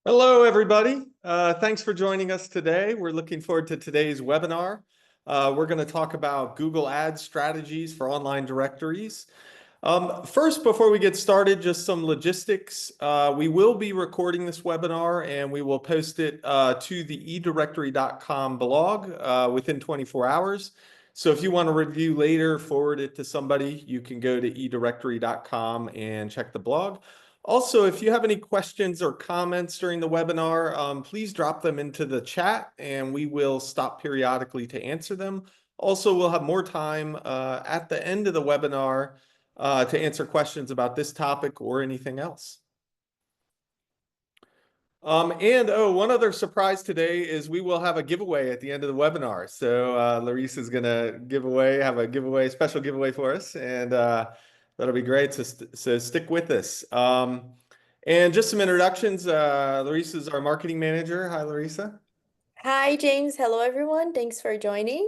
Hello, everybody. Thanks for joining us today. We're looking forward to today's webinar. We're going to talk about Google Ads strategies for online directories. First, before we get started, just some logistics. We will be recording this webinar and we will post it to the eDirectory.com blog within 24 hours. So if you want to review later, forward it to somebody, you can go to eDirectory.com and check the blog. Also, if you have any questions or comments during the webinar, please drop them into the chat and we will stop periodically to answer them. Also, we'll have more time at the end of the webinar to answer questions about this topic or anything else. One other surprise today is we will have a giveaway at the end of the webinar. So Larissa is going to have a giveaway, special giveaway for us, and that'll be great. So stick with us. And just some introductions. Larissa is our marketing manager. Hi, Larissa. Hi, James. Hello, everyone. Thanks for joining.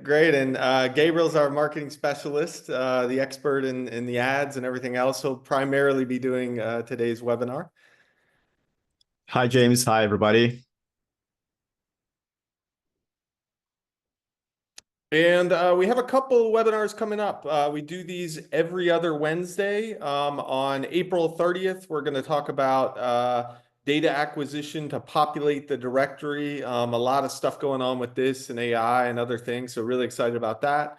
Great. And Gabriel's our marketing specialist, the expert in the ads and everything else. He'll primarily be doing today's webinar. Hi, James. Hi, everybody. And we have a couple webinars coming up. We do these every other Wednesday. On April 30th, we're going to talk about data acquisition to populate the directory. A lot of stuff going on with this and AI and other things. So really excited about that.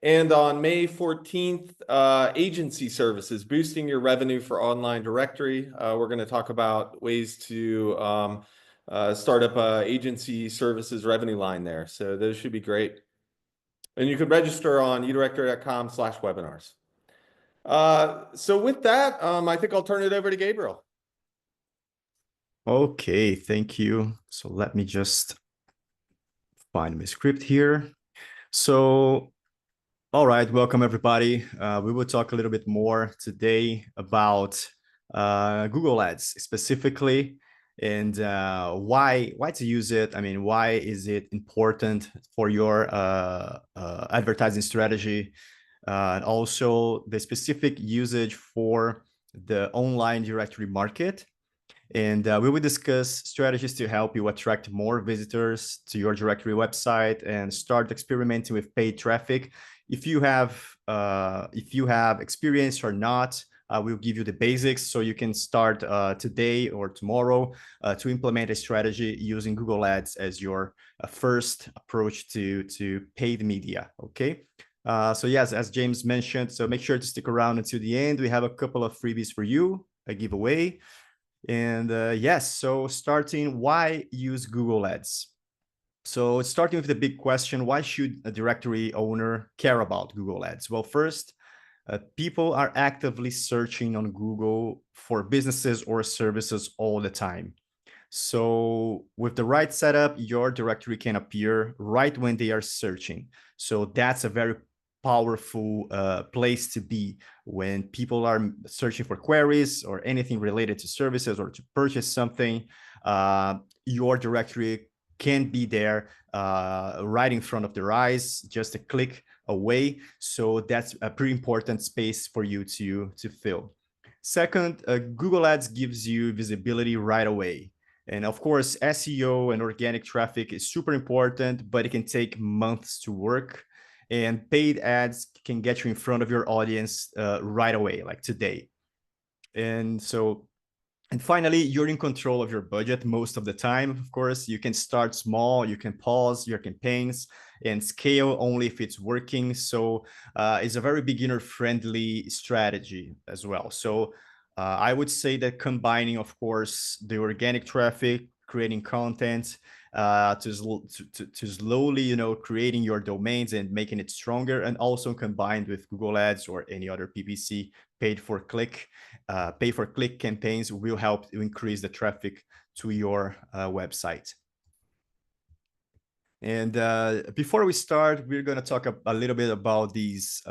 And on May 14th, agency services, boosting your revenue for online directory. We're going to talk about ways to start up an agency services revenue line there. So those should be great. And you could register on eDirectory.com/webinars. So with that, I think I'll turn it over to Gabriel. Okay, thank you. So let me just find my script here. So, all right, welcome everybody. We will talk a little bit more today about Google Ads specifically and why to use it. I mean, why is it important for your advertising strategy? And also the specific usage for the online directory market. And we will discuss strategies to help you attract more visitors to your directory website and start experimenting with paid traffic. If you have experience or not, we'll give you the basics so you can start today or tomorrow to implement a strategy using Google Ads as your first approach to paid media. Okay. So yes, as James mentioned, so make sure to stick around until the end. We have a couple of freebies for you, a giveaway. And yes, so starting, why use Google Ads? So starting with the big question, why should a directory owner care about Google Ads? Well, first, people are actively searching on Google for businesses or services all the time. So with the right setup, your directory can appear right when they are searching. So that's a very powerful place to be when people are searching for queries or anything related to services or to purchase something. Your directory can be there right in front of their eyes, just a click away. So that's a pretty important space for you to fill. Second, Google Ads gives you visibility right away. And of course, SEO and organic traffic is super important, but it can take months to work. And paid ads can get you in front of your audience right away, like today. And finally, you're in control of your budget most of the time. Of course, you can start small, you can pause your campaigns and scale only if it's working. So it's a very beginner-friendly strategy as well. So I would say that combining, of course, the organic traffic, creating content, to slowly, creating your domains and making it stronger, and also combined with Google Ads or any other PPC, pay-for-click campaigns will help to increase the traffic to your website. And before we start, we're going to talk a little bit about these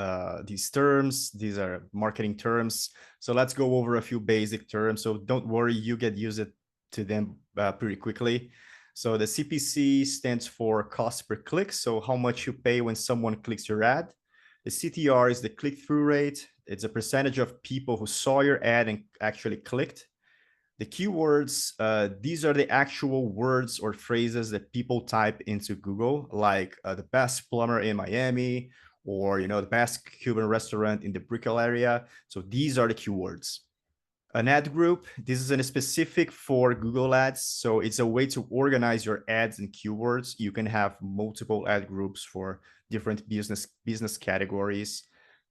terms. These are marketing terms. So let's go over a few basic terms. So don't worry, you get used to them pretty quickly. So the CPC stands for cost per click. So how much you pay when someone clicks your ad. The CTR is the click-through rate. It's a percentage of people who saw your ad and actually clicked. The keywords, these are the actual words or phrases that people type into Google, like the best plumber in Miami, or the best Cuban restaurant in the Brickell area. So these are the keywords. An ad group, this is a specific for Google Ads. So it's a way to organize your ads and keywords. You can have multiple ad groups for different business categories.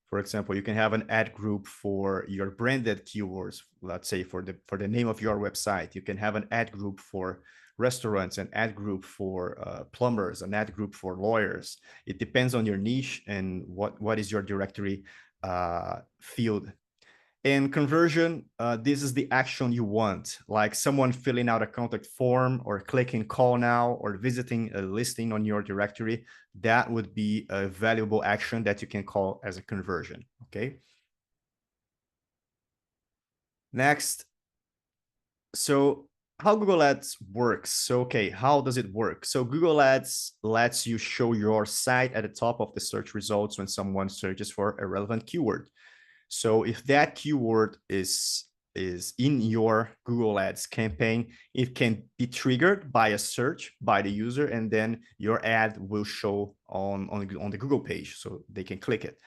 For example, you can have an ad group for your branded keywords, let's say for the name of your website. You can have an ad group for restaurants, an ad group for plumbers, an ad group for lawyers. It depends on your niche and what is your directory field. In conversion, this is the action you want, like someone filling out a contact form or clicking call now or visiting a listing on your directory. That would be a valuable action that you can call as a conversion, okay? Next, so how Google Ads works. So, okay, how does it work? So Google Ads lets you show your site at the top of the search results when someone searches for a relevant keyword. So if that keyword is in your Google Ads campaign, it can be triggered by a search by the user, and then your ad will show on the Google page, so they can click it.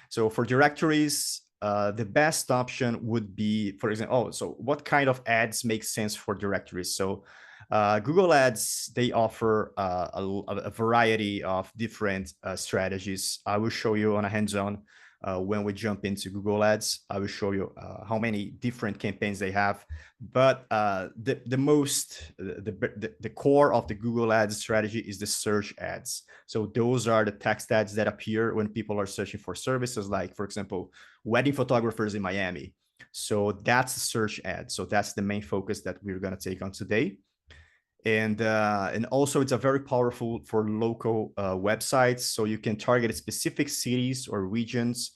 So for directories, the best option would be, for example, so what kind of ads make sense for directories? So Google Ads, they offer a variety of different strategies. I will show you on a hands-on when we jump into Google Ads. I will show you how many different campaigns they have. But the core of the Google Ads strategy is the search ads. So those are the text ads that appear when people are searching for services, like, for example, wedding photographers in Miami. So that's a search ad. So that's the main focus that we're going to take on today. And also it's a very powerful for local websites. So you can target specific cities or regions,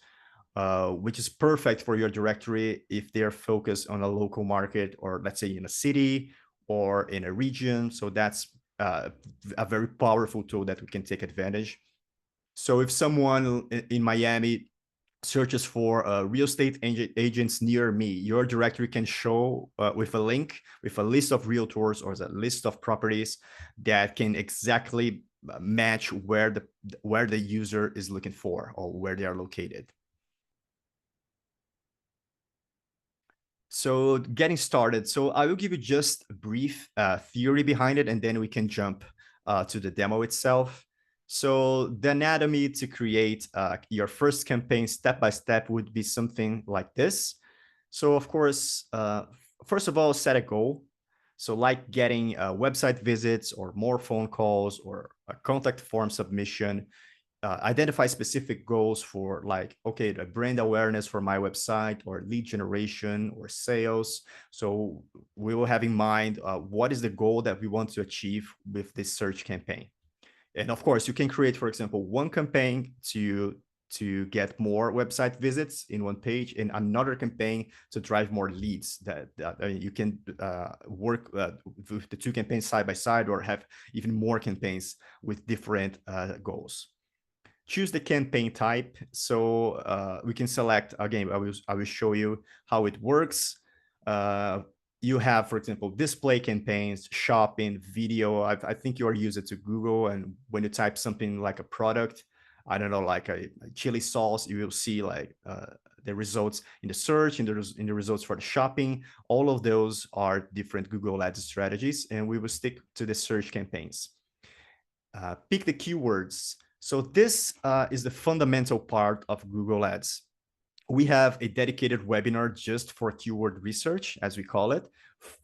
which is perfect for your directory if they're focused on a local market, or let's say in a city or in a region. So that's a very powerful tool that we can take advantage. So if someone in Miami searches for real estate agents near me, your directory can show with a link, with a list of realtors or a list of properties that can exactly match where the user is looking for or where they are located. So getting started. So I will give you just a brief theory behind it, and then we can jump to the demo itself. So the anatomy to create your first campaign step by step would be something like this. So of course, first of all, set a goal. So like getting website visits or more phone calls or a contact form submission. Identify specific goals for, like, okay, the brand awareness for my website, or lead generation, or sales. So we will have in mind what is the goal that we want to achieve with this search campaign. And of course, you can create, for example, one campaign to get more website visits in one page, and another campaign to drive more leads. That you can work with the two campaigns side by side, or have even more campaigns with different goals. Choose the campaign type. So we can select, again, I will show you how it works. You have, for example, display campaigns, shopping, video. I think you are used to Google, and when you type something like a product, I don't know, like a chili sauce, you will see like the results in the search, in the results for the shopping. All of those are different Google Ads strategies, and we will stick to the search campaigns. Pick the keywords. So this is the fundamental part of Google Ads. We have a dedicated webinar just for keyword research, as we call it,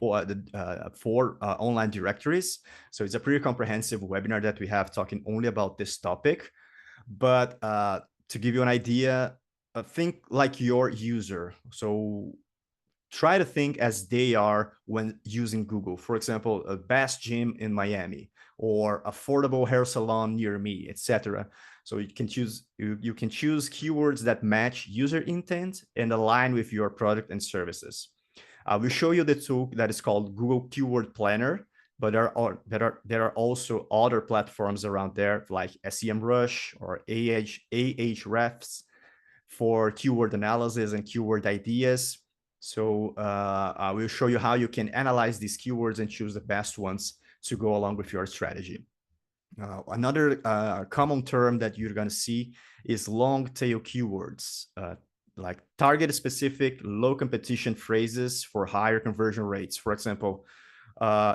for online directories. So it's a pretty comprehensive webinar that we have talking only about this topic. But to give you an idea, think like your user. So try to think as they are when using Google. For example, a best gym in Miami, or affordable hair salon near me, etc. So you can choose keywords that match user intent and align with your product and services. We'll show you the tool that is called Google Keyword Planner, but there are also other platforms around there, like SEMrush or Ahrefs for keyword analysis and keyword ideas. So I will show you how you can analyze these keywords and choose the best ones to go along with your strategy. Another common term that you're going to see is long tail keywords, like target specific low competition phrases for higher conversion rates. For example,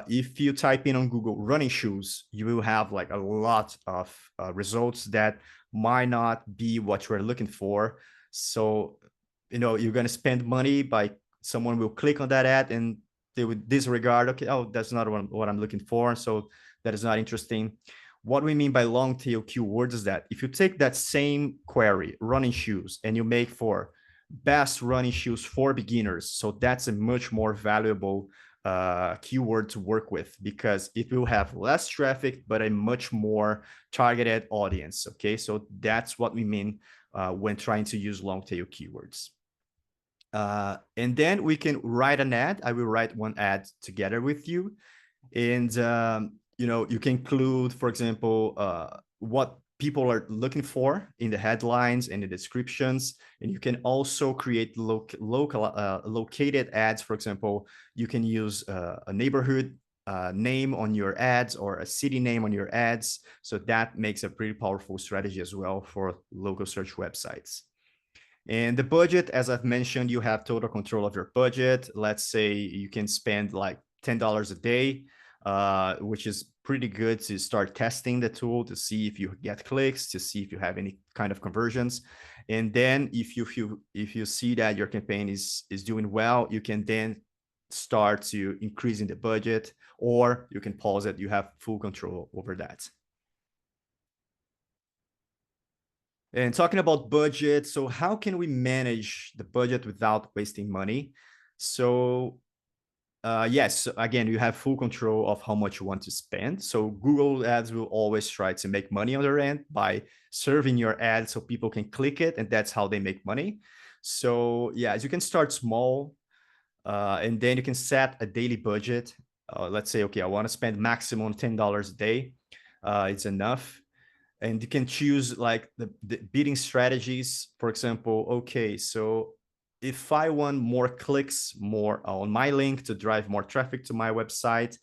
if you type in on Google running shoes, you will have like a lot of results that might not be what you're looking for. So, you're going to spend money by someone will click on that ad and they would disregard, okay, oh, that's not what I'm looking for. So that is not interesting. What we mean by long tail keywords is that if you take that same query, running shoes, and you make for best running shoes for beginners, so that's a much more valuable keyword to work with because it will have less traffic, but a much more targeted audience. Okay, so that's what we mean when trying to use long tail keywords. And then we can write an ad. I will write one ad together with you. And, you can include, for example, what people are looking for in the headlines and the descriptions. And you can also create located ads. For example, you can use a neighborhood name on your ads or a city name on your ads. So that makes a pretty powerful strategy as well for local search websites. And the budget, as I've mentioned, you have total control of your budget. Let's say you can spend like $10 a day, which is pretty good to start testing the tool to see if you get clicks, to see if you have any kind of conversions. And then if you see that your campaign is doing well, you can then start to increasing the budget, or you can pause it. You have full control over that. And talking about budget, so how can we manage the budget without wasting money? So yes, again, you have full control of how much you want to spend. So Google Ads will always try to make money on their end by serving your ad so people can click it, and that's how they make money. So yeah, you can start small, and then you can set a daily budget. Let's say, okay, I want to spend maximum $10 a day. It's enough. And you can choose like the bidding strategies. For example, okay, so if I want more clicks, more on my link to drive more traffic to my website,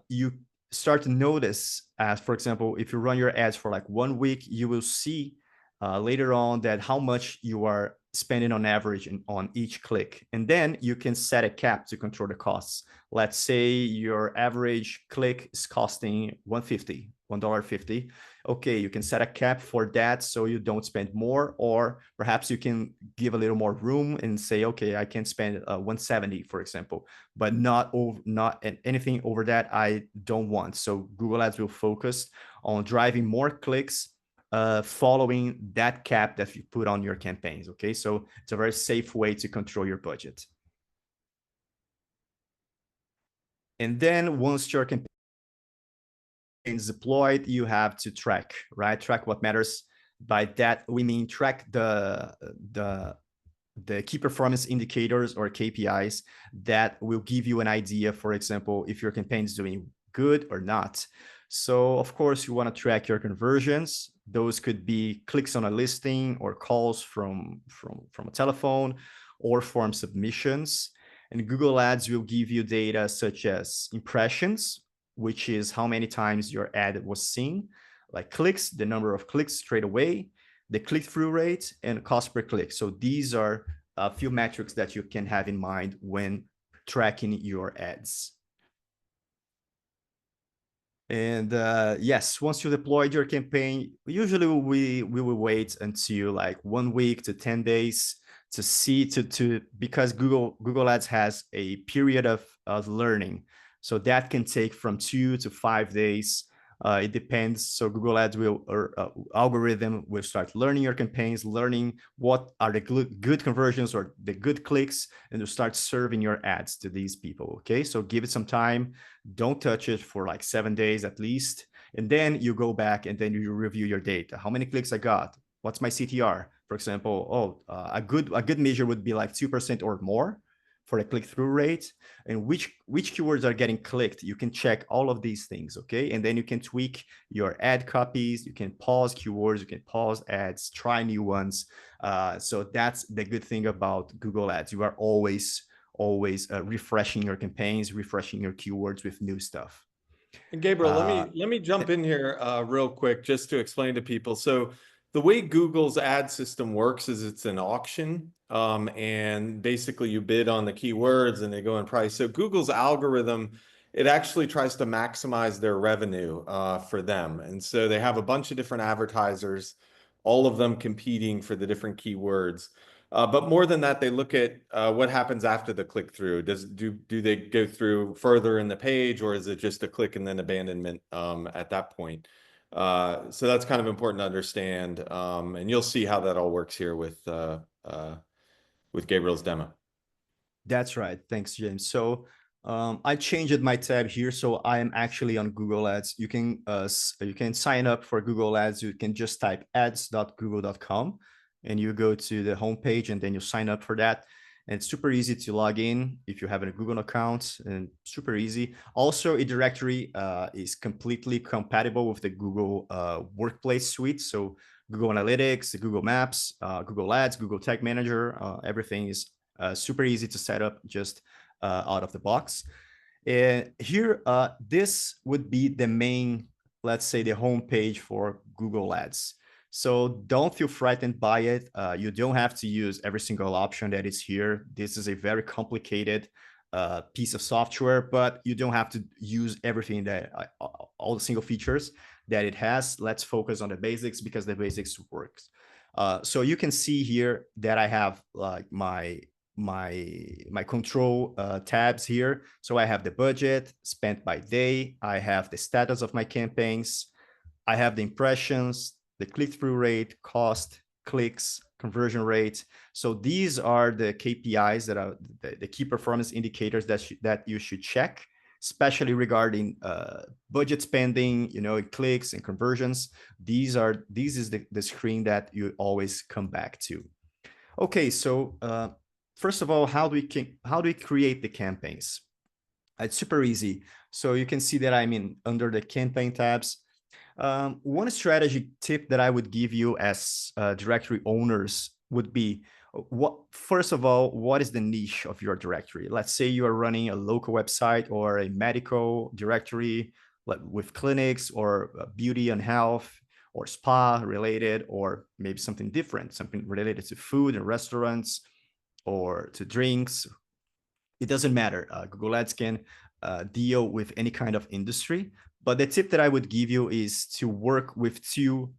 you start to notice, as for example, if you run your ads for like 1 week, you will see later on that how much you are spending on average on each click. And then you can set a cap to control the costs. Let's say your average click is costing $1.50. Okay, you can set a cap for that so you don't spend more, or perhaps you can give a little more room and say, okay, I can spend $1.70, for example, but not anything over that I don't want. So Google Ads will focus on driving more clicks following that cap that you put on your campaigns. Okay, so it's a very safe way to control your budget. And then once your campaign is deployed, you have to track, right? Track what matters. By that, we mean track the key performance indicators or KPIs that will give you an idea, for example, if your campaign is doing good or not. So of course, you want to track your conversions. Those could be clicks on a listing or calls from a telephone or form submissions. And Google Ads will give you data such as impressions, which is how many times your ad was seen, like clicks, the number of clicks straight away, the click-through rate, and cost per click. So these are a few metrics that you can have in mind when tracking your ads. And yes, once you deployed your campaign, usually we will wait until like 1 week to 10 days to see because Google Ads has a period of learning. So that can take from 2 to 5 days. It depends. So Google Ads algorithm will start learning your campaigns, learning what are the good conversions or the good clicks, and to start serving your ads to these people. Okay, so give it some time. Don't touch it for like 7 days at least, and then you go back and then you review your data. How many clicks I got? What's my CTR? For example, a good measure would be like 2% or more. for the click-through rate and which keywords are getting clicked. You can check all of these things, okay? And then you can tweak your ad copies. You can pause keywords. You can pause ads, try new ones. So that's the good thing about Google Ads. You are always refreshing your campaigns, refreshing your keywords with new stuff. And Gabriel, Uh, let me jump in here real quick just to explain to people. So the way Google's ad system works is it's an auction, and basically you bid on the keywords and they go in price. So Google's algorithm, it actually tries to maximize their revenue for them. And so they have a bunch of different advertisers, all of them competing for the different keywords. But more than that, they look at what happens after the click through. Do they go through further in the page, or is it just a click and then abandonment at that point? So that's kind of important to understand, and you'll see how that all works here with Gabriel's demo. That's right. Thanks, James. So I changed my tab here, so I am actually on Google Ads. You can sign up for Google Ads. You can just type ads.google.com, and you go to the homepage, and then you sign up for that. And it's super easy to log in if you have a Google account, and super easy. Also, eDirectory is completely compatible with the Google Workplace suite. So Google Analytics, Google Maps, Google Ads, Google Tag Manager, everything is super easy to set up just out of the box. And here, this would be the main, let's say, the homepage for Google Ads. So don't feel frightened by it. You don't have to use every single option that is here. This is a very complicated piece of software, but you don't have to use everything that all the single features that it has. Let's focus on the basics because the basics works. So you can see here that I have like my control tabs here. So I have the budget spent by day. I have the status of my campaigns. I have the impressions, the click-through rate, cost, clicks, conversion rate. So these are the KPIs that are the key performance indicators that you should check, especially regarding budget spending, clicks and conversions. This is the screen that you always come back to. Okay, so first of all, how do we create the campaigns? It's super easy. So you can see that I'm under the campaign tabs. One strategy tip that I would give you as directory owners would be, first of all, what is the niche of your directory? Let's say you are running a local website or a medical directory with clinics or beauty and health or spa related, or maybe something different, something related to food and restaurants or to drinks. It doesn't matter. Google Ads can deal with any kind of industry. But the tip that I would give you is to work with two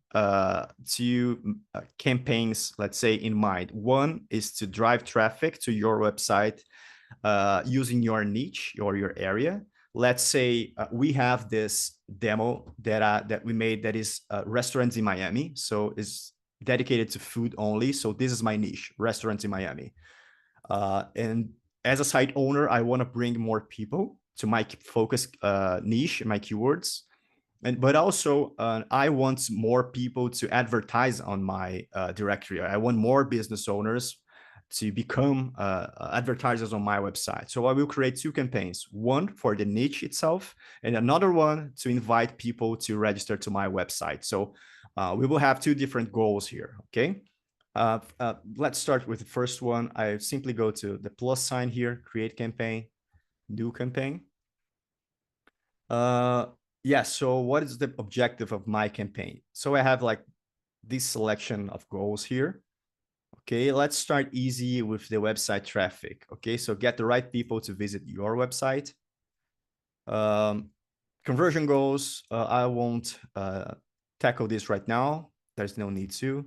campaigns, let's say, in mind. One is to drive traffic to your website using your niche or your area. Let's say we have this demo that we made that is restaurants in Miami. So it's dedicated to food only. So this is my niche, restaurants in Miami. And as a site owner, I want to bring more people to my focus niche, my keywords. But also, I want more people to advertise on my directory. I want more business owners to become advertisers on my website. So I will create two campaigns, one for the niche itself and another one to invite people to register to my website. So we will have two different goals here, okay? Let's start with the first one. I simply go to the plus sign here, create campaign, new campaign. Yeah, so what is the objective of my campaign? So I have like this selection of goals here. Okay, let's start easy with the website traffic. Okay, so get the right people to visit your website. Conversion goals, I won't tackle this right now. There's no need to.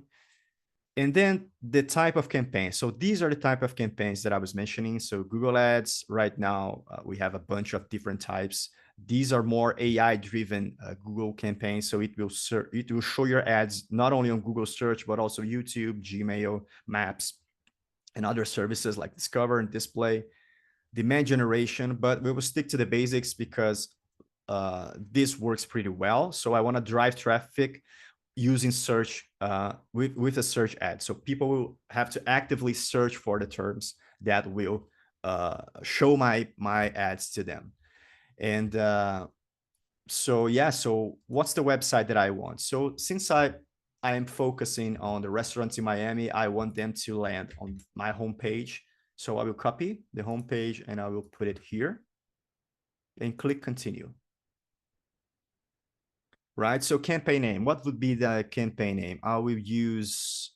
And then the type of campaign. So these are the type of campaigns that I was mentioning. So Google Ads, right now, we have a bunch of different types. These are more AI-driven Google campaigns. So it will show your ads not only on Google Search, but also YouTube, Gmail, Maps, and other services like Discover and Display. Demand generation, but we will stick to the basics because this works pretty well. So I want to drive traffic using search with a search ad. So people will have to actively search for the terms that will show my ads to them. And so yeah, so what's the website that I want? So since I am focusing on the restaurants in Miami, I want them to land on my homepage. So I will copy the homepage and I will put it here and click continue. Right, so campaign name, what would be the campaign name? I will use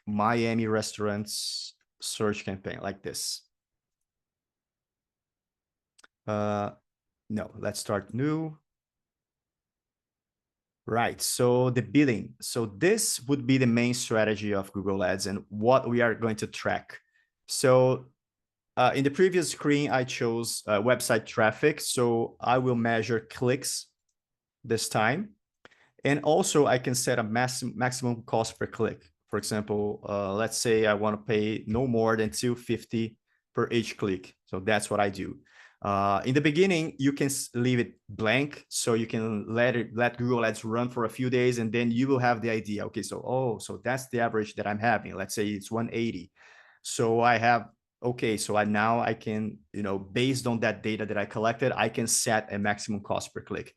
Miami restaurants search campaign like this. No, let's start new. Right, so the bidding. So this would be the main strategy of Google Ads and what we are going to track. So in the previous screen, I chose website traffic. So I will measure clicks this time. And also I can set a maximum cost per click. For example, let's say I want to pay no more than $2.50 per each click. So that's what I do. In the beginning, you can leave it blank, so you can let Google Ads run for a few days, and then you will have the idea. Okay, so so that's the average that I'm having. Let's say it's 180. So I have so now I can, based on that data that I collected, I can set a maximum cost per click.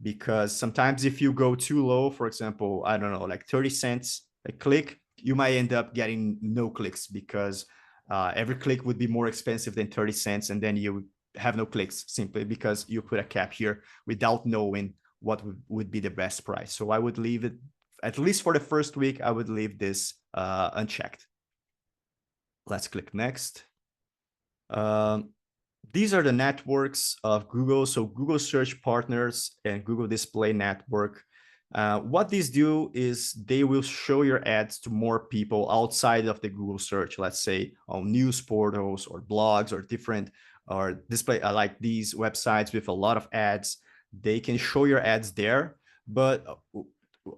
Because sometimes if you go too low, for example, I don't know, like 30 cents a click, you might end up getting no clicks because every click would be more expensive than 30 cents, and then you have no clicks simply because you put a cap here without knowing what would be the best price. So I would leave it, at least for the first week, I would leave this unchecked. Let's click next. These are the networks of Google. So Google Search Partners and Google Display Network. What these do is they will show your ads to more people outside of the Google search, let's say on news portals or blogs or different or display like these websites with a lot of ads. They can show your ads there. But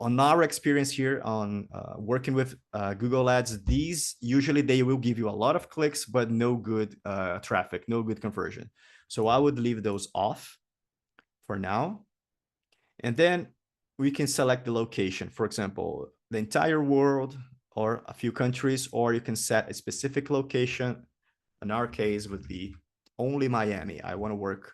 on our experience here on working with Google Ads, these usually they will give you a lot of clicks, but no good traffic, no good conversion. So I would leave those off for now. And then we can select the location, for example, the entire world or a few countries, or you can set a specific location. In our case would be only Miami. I want to work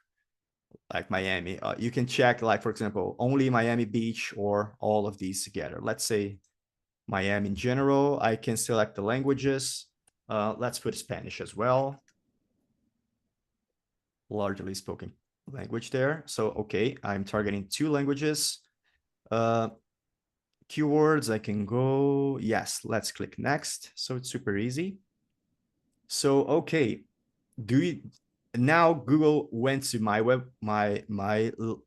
like Miami. You can check, like, for example, only Miami Beach or all of these together. Let's say Miami in general. I can select the languages. Let's put Spanish as well. Largely spoken language there. So, okay, I'm targeting 2 languages. Keywords, I can go, yes, let's click next. So it's super easy. So, okay, now Google went to my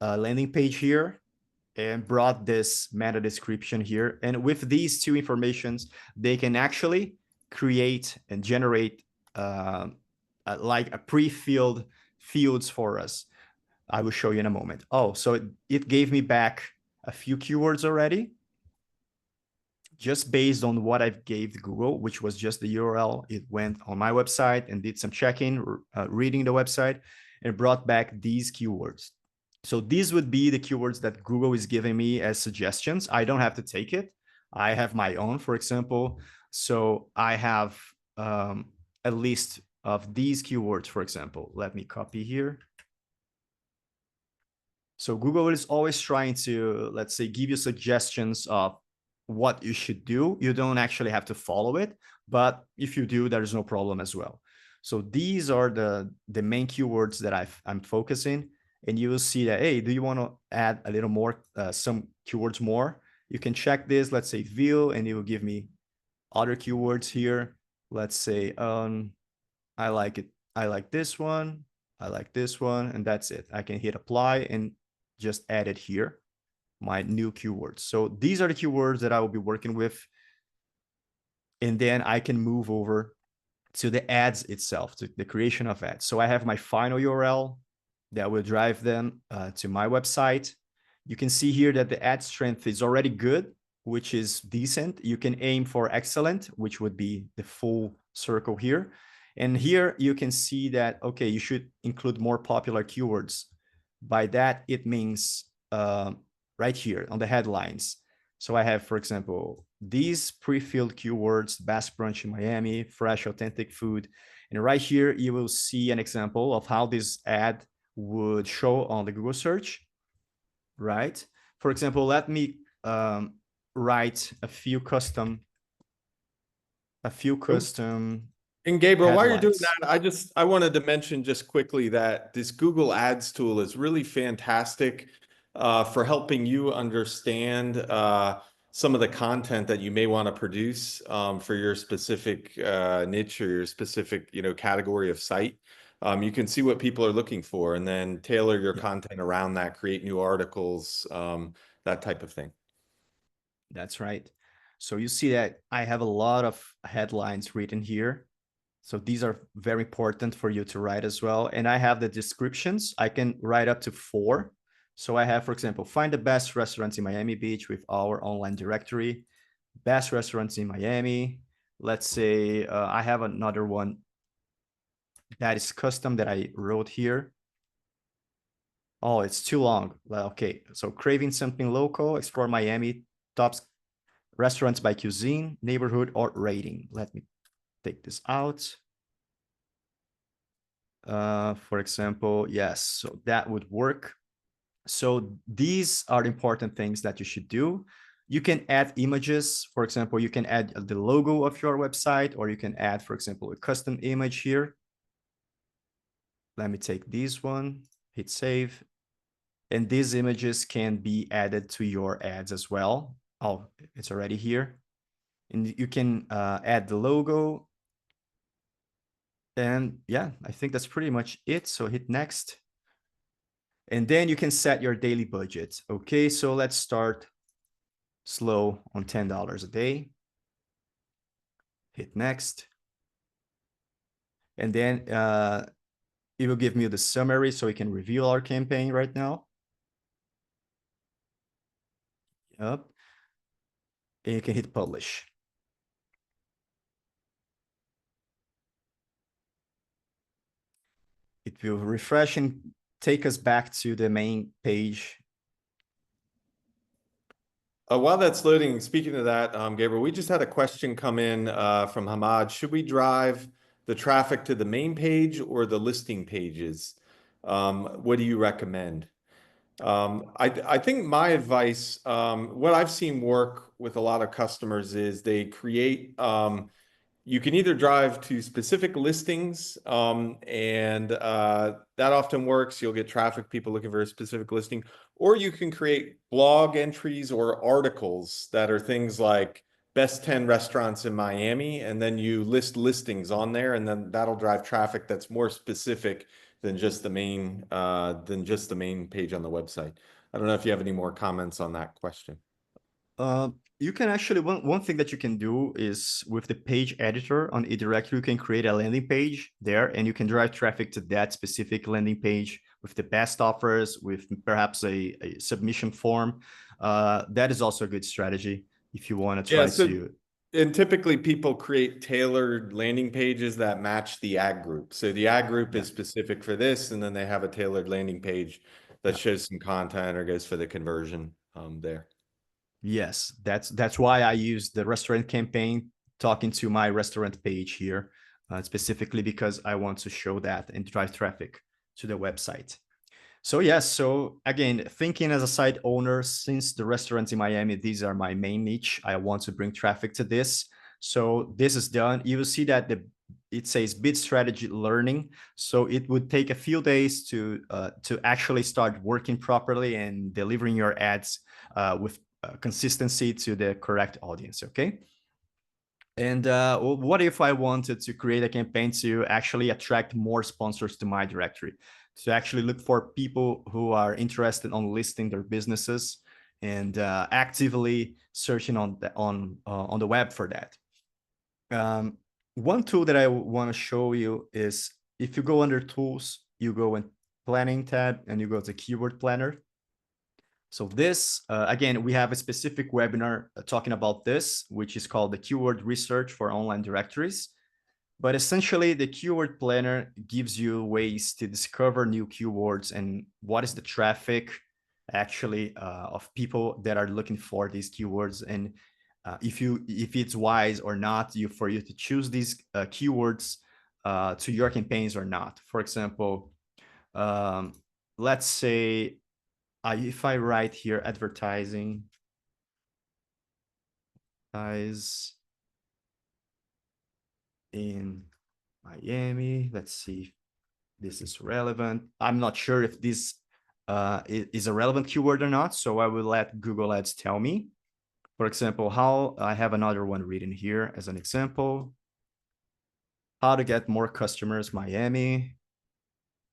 landing page here and brought this meta description here. And with these 2 informations, they can actually create and generate like a pre-filled fields for us. I will show you in a moment. Oh, so it gave me back a few keywords already, just based on what I gave Google, which was just the URL. It went on my website and did some checking, reading the website, and brought back these keywords. So these would be the keywords that Google is giving me as suggestions. I don't have to take it. I have my own, for example. So I have a list of these keywords, for example. Let me copy here. So Google is always trying to, let's say, give you suggestions of what you should do. You don't actually have to follow it, but if you do, there's no problem as well. So these are the main keywords that I'm focusing, and you will see that, hey, do you want to add a little more, some keywords more? You can check this, let's say view, and it will give me other keywords here. Let's say, I like it. I like this one. I like this one, and that's it. I can hit apply and just add it here, my new keywords. So these are the keywords that I will be working with. And then I can move over to the ads itself, to the creation of ads. So I have my final URL that will drive them to my website. You can see here that the ad strength is already good, which is decent. You can aim for excellent, which would be the full circle here. And here you can see that, okay, you should include more popular keywords. By that, it means right here on the headlines. So I have, for example, these pre-filled keywords: best brunch in Miami, fresh, authentic food. And right here, you will see an example of how this ad would show on the Google search, right? For example, let me write a few custom And Gabriel, while you're doing headlines. that, I wanted to mention just quickly that this Google Ads tool is really fantastic for helping you understand some of the content that you may want to produce for your specific niche or your specific, category of site. You can see what people are looking for and then tailor your content around that, create new articles, that type of thing. That's right. So you see that I have a lot of headlines written here. So these are very important for you to write as well. And I have the descriptions. I can write up to 4. So I have, for example, find the best restaurants in Miami Beach with our online directory, best restaurants in Miami. Let's say I have another one that is custom that I wrote here. Oh, it's too long. Okay, so craving something local, explore Miami, top restaurants by cuisine, neighborhood, or rating. Let me take this out. For example, yes, so that would work. So these are important things that you should do. You can add images. For example, you can add the logo of your website, or you can add, for example, a custom image here. Let me take this one, hit save. And these images can be added to your ads as well. Oh, it's already here. And you can add the logo. And yeah, I think that's pretty much it. So hit next. And then you can set your daily budget. Okay, so let's start slow on $10 a day. Hit next. And then it will give me the summary so we can review our campaign right now. Yep. And you can hit publish. It will refresh and take us back to the main page. While that's loading, speaking of that, Gabriel, we just had a question come in from Hamad. Should we drive the traffic to the main page or the listing pages? What do you recommend? I think my advice, what I've seen work with a lot of customers is they create you can either drive to specific listings, and that often works. You'll get traffic, people looking for a specific listing, or you can create blog entries or articles that are things like best 10 restaurants in Miami, and then you list listings on there, and then that'll drive traffic that's more specific than just the main page on the website. I don't know if you have any more comments on that question. You can actually, one thing that you can do is with the page editor on eDirectory, you can create a landing page there and you can drive traffic to that specific landing page with the best offers, with perhaps a submission form. That is also a good strategy if you want to try to. And typically people create tailored landing pages that match the ad group. So the ad group is specific for this, and then they have a tailored landing page that shows some content or goes for the conversion there. Yes, that's why I use the restaurant campaign talking to my restaurant page here, specifically because I want to show that and drive traffic to the website. So yes, so again, thinking as a site owner, since the restaurants in Miami, these are my main niche, I want to bring traffic to this. So this is done. You will see that it says bid strategy learning. So it would take a few days to actually start working properly and delivering your ads with consistency to the correct audience, okay? And what if I wanted to create a campaign to actually attract more sponsors to my directory, to actually look for people who are interested on listing their businesses and actively searching on the web for that? One tool that I want to show you is if you go under tools, you go in planning tab and you go to keyword planner. So this, again, we have a specific webinar talking about this, which is called the keyword research for online directories. But essentially, the keyword planner gives you ways to discover new keywords and what is the traffic actually of people that are looking for these keywords, and if it's wise or not for you to choose these keywords to your campaigns or not. For example, let's say if I write here advertising, in Miami, let's see if this is relevant. I'm not sure if this is a relevant keyword or not, so I will let Google Ads tell me. For example, I have another one written here as an example. How to get more customers, Miami.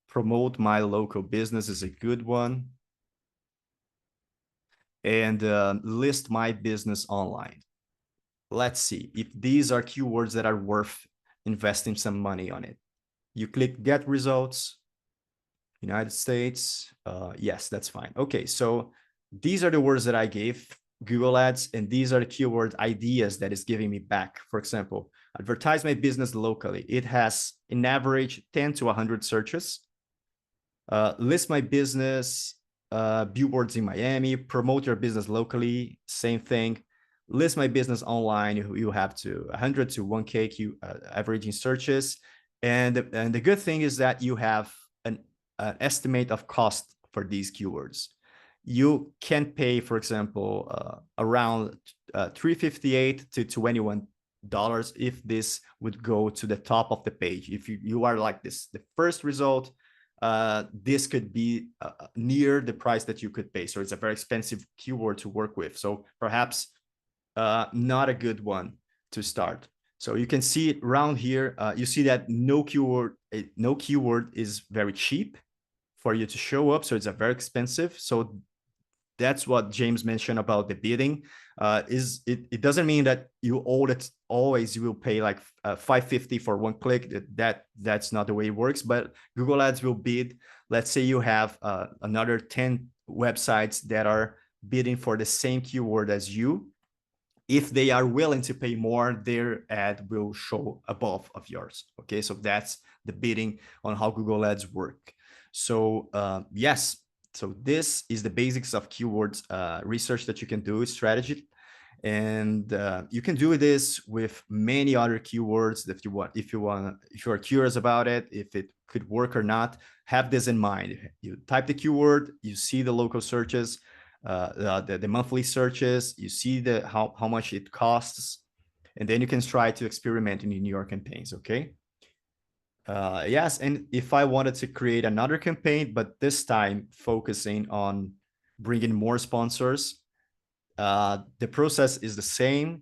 Promote my local business is a good one. And list my business online. Let's see if these are keywords that are worth investing some money on it. You click get results, United States. Yes, that's fine. Okay, so these are the words that I gave Google Ads, and these are the keyword ideas that is giving me back. For example, advertise my business locally. It has an average 10 to 100 searches. List my business, billboards in Miami, promote your business locally, same thing. List my business online, you have to 100 to 1K averaging searches. And the good thing is that you have an estimate of cost for these keywords. You can pay, for example, around $358 to $21 if this would go to the top of the page. If you are like this, the first result, this could be near the price that you could pay. So it's a very expensive keyword to work with. So perhaps not a good one to start. So you can see it around here. You see that no keyword is very cheap for you to show up. So it's a very expensive. So that's what James mentioned about the bidding. It doesn't mean that you always will pay like $550 for one click. That's not the way it works. But Google Ads will bid. Let's say you have another 10 websites that are bidding for the same keyword as you. If they are willing to pay more, their ad will show above of yours. Okay, so that's the bidding on how Google Ads work. So yes. So this is the basics of keywords research that you can do, strategy. And you can do this with many other keywords that if you are curious about it, if it could work or not, have this in mind. You type the keyword, you see the local searches, the monthly searches, you see how much it costs, and then you can try to experiment in your campaigns, okay? Yes, and if I wanted to create another campaign, but this time focusing on bringing more sponsors, the process is the same,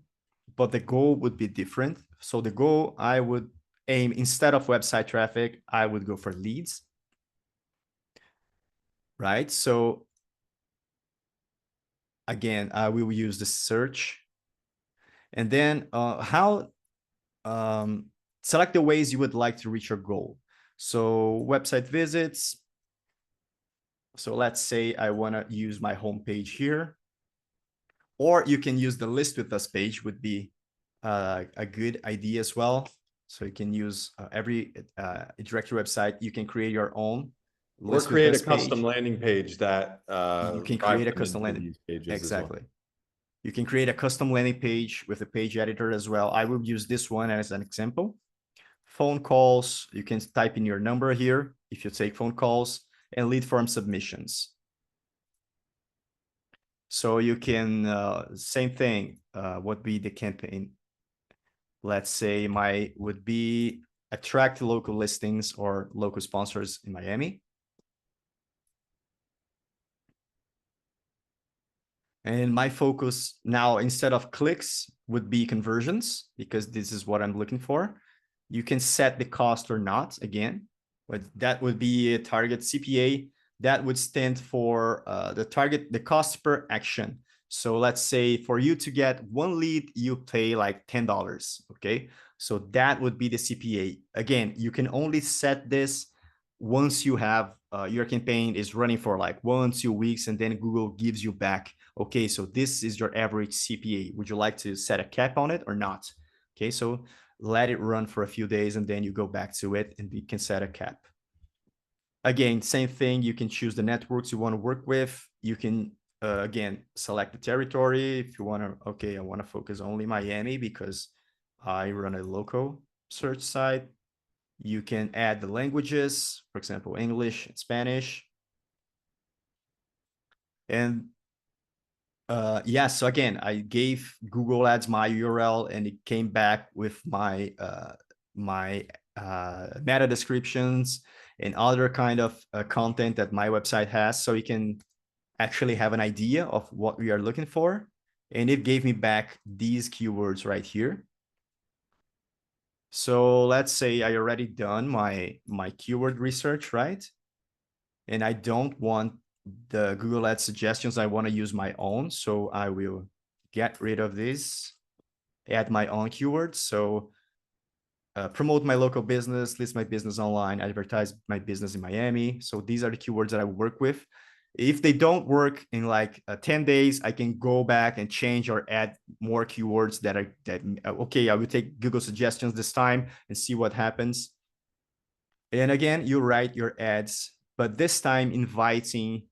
but the goal would be different. So the goal, I would aim, instead of website traffic, I would go for leads, right? So again, I will use the search. And then select the ways you would like to reach your goal. So website visits. So let's say I want to use my homepage here, or you can use the list with us page would be a good idea as well. So you can use every directory website. You can create your own or create a custom landing page that you can create a custom landing page. Exactly. Well. You can create a custom landing page with a page editor as well. I will use this one as an example. Phone calls, you can type in your number here if you take phone calls, and lead form submissions. So you can, same thing, would be the campaign. Let's say would be attract local listings or local sponsors in Miami. And my focus now, instead of clicks, would be conversions, because this is what I'm looking for. You can set the cost or not, again, but that would be a target CPA. That would stand for the cost per action. So let's say for you to get one lead, you pay like $10, okay? So that would be the CPA. Again, you can only set this once you have your campaign is running for like 1-2 weeks, and then Google gives you back, okay, so this is your average CPA. Would you like to set a cap on it or not? Okay, so let it run for a few days and then you go back to it and you can set a cap. Again, same thing, you can choose the networks you want to work with. You can, again, select the territory if you want to, okay, I want to focus only Miami because I run a local search site. You can add the languages, for example, English and Spanish. And yeah, so again, I gave Google Ads my URL and it came back with my meta descriptions and other kind of content that my website has, so you can actually have an idea of what we are looking for. And it gave me back these keywords right here. So let's say I already done my keyword research, right? And I don't want the Google Ads suggestions. I want to use my own. So I will get rid of this, add my own keywords. So promote my local business, list my business online, advertise my business in Miami. So these are the keywords that I work with. If they don't work in like 10 days, I can go back and change or add more keywords that are okay, I will take Google suggestions this time and see what happens. And again, you write your ads, but this time inviting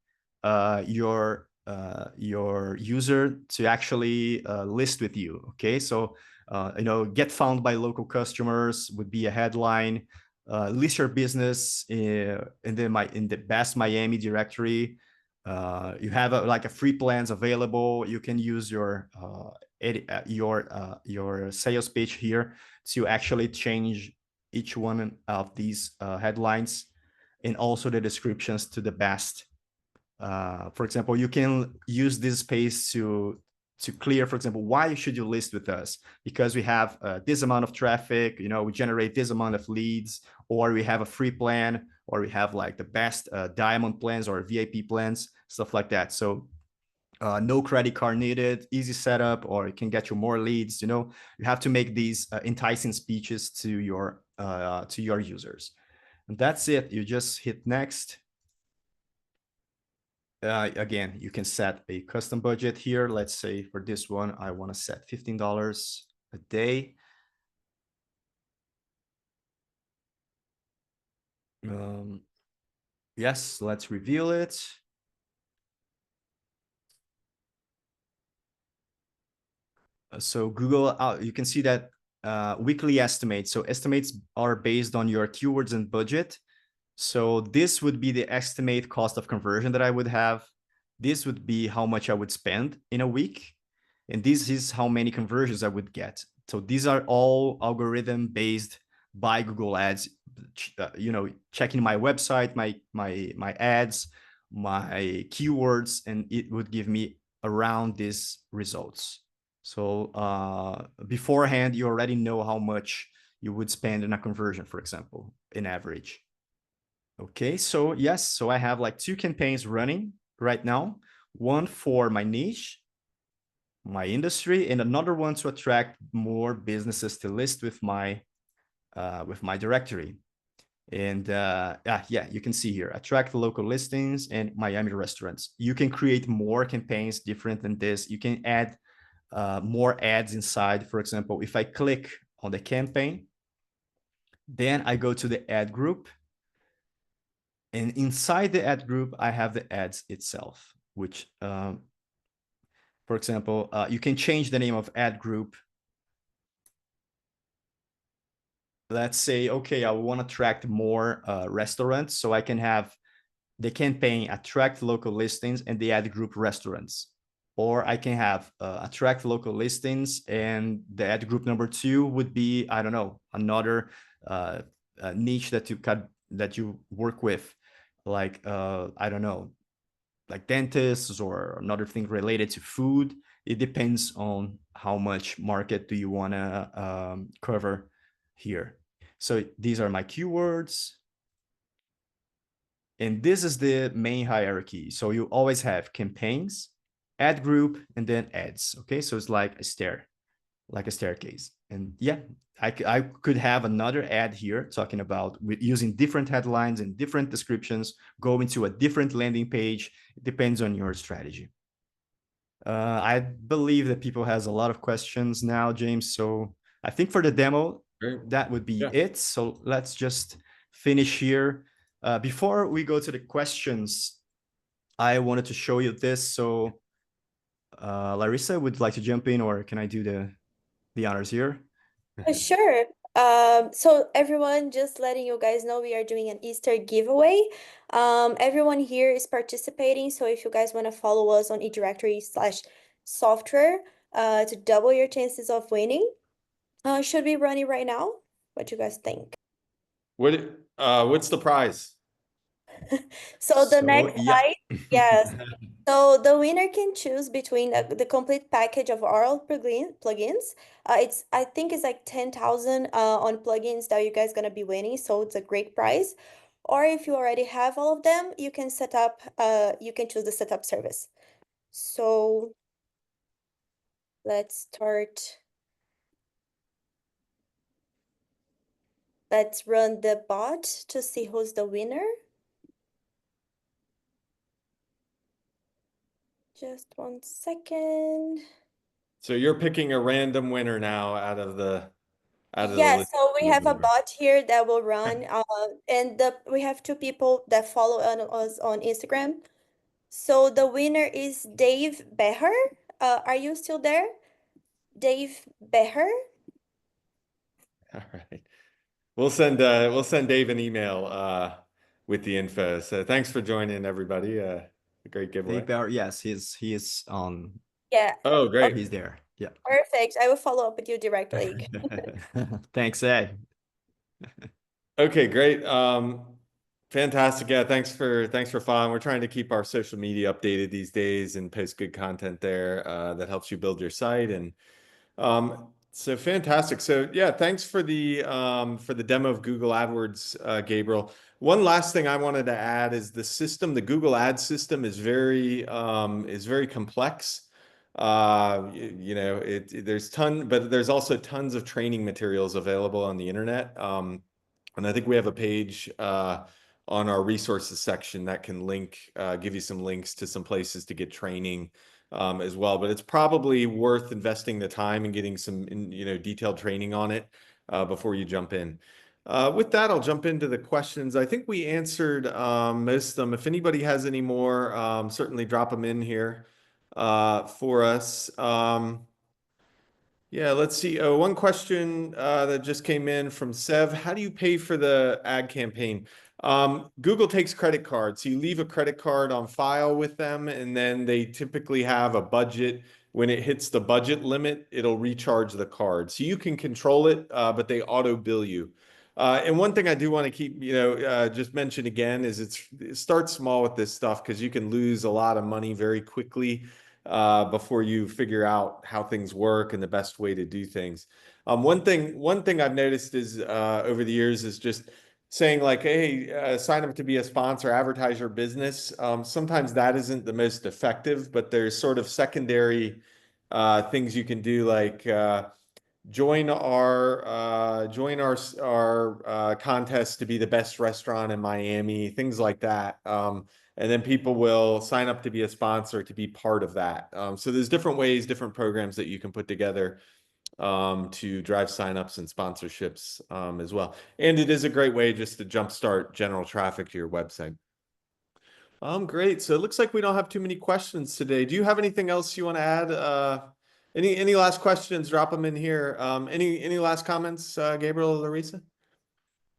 your user to actually list with you. Okay, so get found by local customers would be a headline. List your business in the best Miami directory. You have like a free plans available. You can use your sales page here to actually change each one of these headlines and also the descriptions to the best. For example, you can use this space to clear, for example, why should you list with us? Because we have this amount of traffic, we generate this amount of leads, or we have a free plan, or we have like the best diamond plans or VIP plans, stuff like that. So no credit card needed, easy setup, or it can get you more leads. You have to make these enticing speeches to your users. And that's it. You just hit next. Again, you can set a custom budget here. Let's say for this one, I want to set $15 a day. Yes, let's reveal it. So Google, you can see that weekly estimates. So estimates are based on your keywords and budget. So this would be the estimate cost of conversion that I would have. This would be how much I would spend in a week. And this is how many conversions I would get. So these are all algorithm based by Google Ads, checking my website, my ads, my keywords, and it would give me around these results. So beforehand, you already know how much you would spend in a conversion, for example, in average. Okay, so yes, so I have like 2 campaigns running right now, one for my niche, my industry, and another one to attract more businesses to list with my directory. And yeah, you can see here, attract local listings and Miami restaurants. You can create more campaigns different than this. You can add more ads inside. For example, if I click on the campaign, then I go to the ad group. And inside the ad group, I have the ads itself, which, for example, you can change the name of ad group. Let's say, okay, I want to attract more restaurants, so I can have the campaign attract local listings and the ad group restaurants. Or I can have attract local listings and the ad group number 2 would be, I don't know, another niche that you work with, like I don't know, like dentists or another thing related to food. It depends on how much market do you want to cover here. So these are my keywords. And this is the main hierarchy. So you always have campaigns, ad group, and then ads. Okay, so it's like a staircase. And yeah, I could have another ad here talking about using different headlines and different descriptions, going to a different landing page. It depends on your strategy. I believe that people has a lot of questions now, James. So I think for the demo, that would be it. So let's just finish here. Before we go to the questions, I wanted to show you this. So Larissa would like to jump in, or can I do the honors here? Sure. So everyone, just letting you guys know we are doing an Easter giveaway. Everyone here is participating, so if you guys want to follow us on eDirectory/software, to double your chances of winning, should we run it right now? What do you guys think? What's the prize? So the So next yeah. slide, yes. So the winner can choose between the complete package of all plugins. I think it's like 10,000 on plugins that you guys gonna be winning. So it's a great prize. Or if you already have all of them, you can you can choose the setup service. So let's start. Let's run the bot to see who's the winner. Just 1 second. So you're picking a random winner now out of the Yes, list. so we have a bot here that will run, and we have two people that follow us on Instagram. So the winner is Dave Beher. Are you still there? Dave Beher? All right. We'll send Dave an email with the info. So thanks for joining, everybody. A great giveaway. Dave Bear, yes, he's on. Yeah. Oh, great. He's there. Yeah. Perfect. I will follow up with you directly. Thanks, Ed. Okay, great. Fantastic. Yeah, thanks for following. We're trying to keep our social media updated these days and post good content there that helps you build your site. And so fantastic. So yeah, thanks for the demo of Google AdWords, Gabriel. One last thing I wanted to add is the Google Ads system is very complex. But there's also tons of training materials available on the internet. And I think we have a page on our resources section that can give you some links to some places to get training as well. But it's probably worth investing the time and getting some detailed training on it before you jump in. With that, I'll jump into the questions. I think we answered most of them. If anybody has any more, certainly drop them in here for us. Yeah, let's see. One question that just came in from Sev. How do you pay for the ad campaign? Google takes credit cards. So you leave a credit card on file with them, and then they typically have a budget. When it hits the budget limit, it'll recharge the card. So you can control it, but they auto bill you. And one thing I do want to keep, just mention again is start small with this stuff because you can lose a lot of money very quickly before you figure out how things work and the best way to do things. One thing I've noticed is over the years is just saying like, hey, sign up to be a sponsor, advertise your business. Sometimes that isn't the most effective, but there's sort of secondary things you can do like join our contest to be the best restaurant in Miami, things like that. And then people will sign up to be a sponsor to be part of that. So there's different ways, different programs that you can put together to drive signups and sponsorships as well. And it is a great way just to jumpstart general traffic to your website. Great. So it looks like we don't have too many questions today. Do you have anything else you want to add? Any last questions? Drop them in here. Any last comments, Gabriel or Larissa?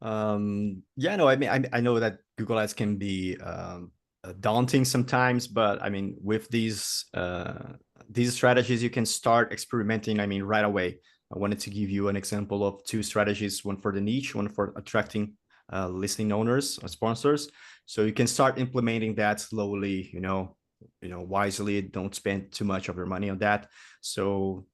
Yeah, no, I mean, I know that Google Ads can be daunting sometimes, but I mean, with these strategies, you can start experimenting. I mean, right away. I wanted to give you an example of two strategies: one for the niche, one for attracting listing owners or sponsors. So you can start implementing that slowly, wisely. Don't spend too much of your money on that. So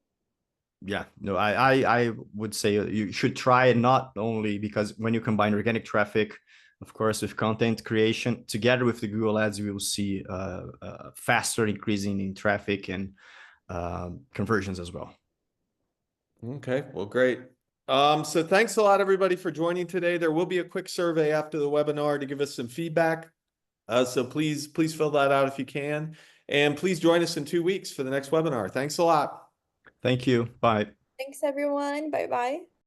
yeah, no, I would say you should try it, not only because when you combine organic traffic, of course, with content creation together with the Google Ads, you will see faster increasing in traffic and conversions as well. Okay, well, great. So thanks a lot, everybody, for joining today. There will be a quick survey after the webinar to give us some feedback. So please fill that out if you can. And please join us in 2 weeks for the next webinar. Thanks a lot. Thank you. Bye. Thanks, everyone. Bye-bye.